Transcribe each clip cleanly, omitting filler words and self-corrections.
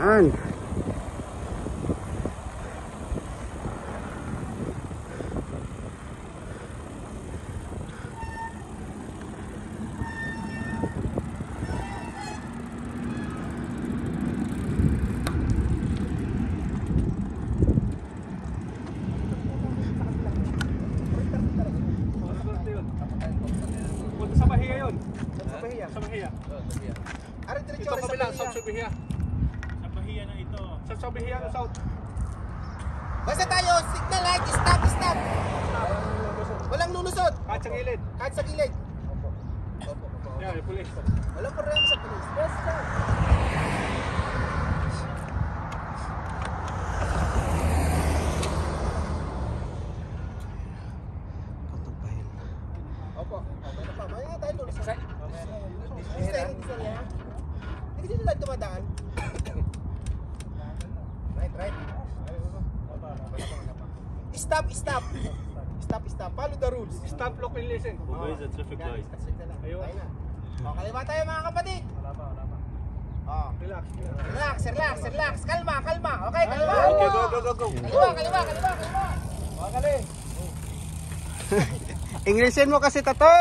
Yan. Sa Bahia yun. Sa Bahia. Sa Bahia. Ari diretso Ito sa kabila, Bahia. South sa Bahia. Sa Bahia na ito. Sa Bahia na South. Basta tayo, signal light, stop, stop. Walang lulusot. Kahit sa gilid. Kahit sa gilid. Yan, yung pulis. Walang problema sa pulis. Basta. Opo. Okay na pa. Maya nga tayo lulusot. Hindi dito tayo dumadaan. Right. Stop. Stop. Follow the rules. Stop, look and listen. Obey the traffic light. Ayun. Tayo na. O, kaliwa tayo mga kapatid. Wala pa. O, Relax. relax. Kalma. Okay, kaliwa. Okay, go. Kaliwa. Makali. Englishin mo kasi tato.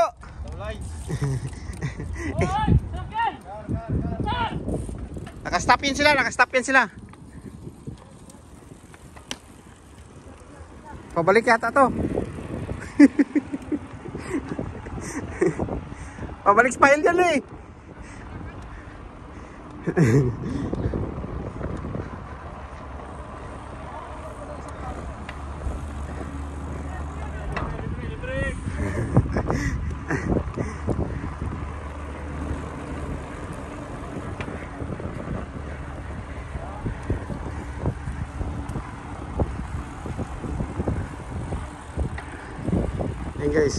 Nakastop yan sila. Pabalik yata to. Pabalik spile yan eh. Ayan guys,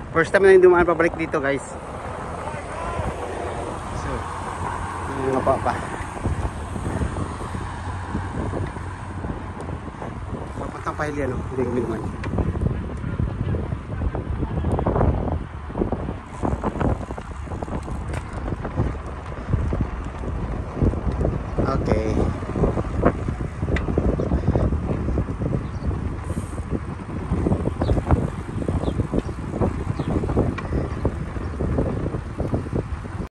first time na yung dumaan pabalik dito guys. So, mga papa. Papuntang Pahili ano, hindi naman.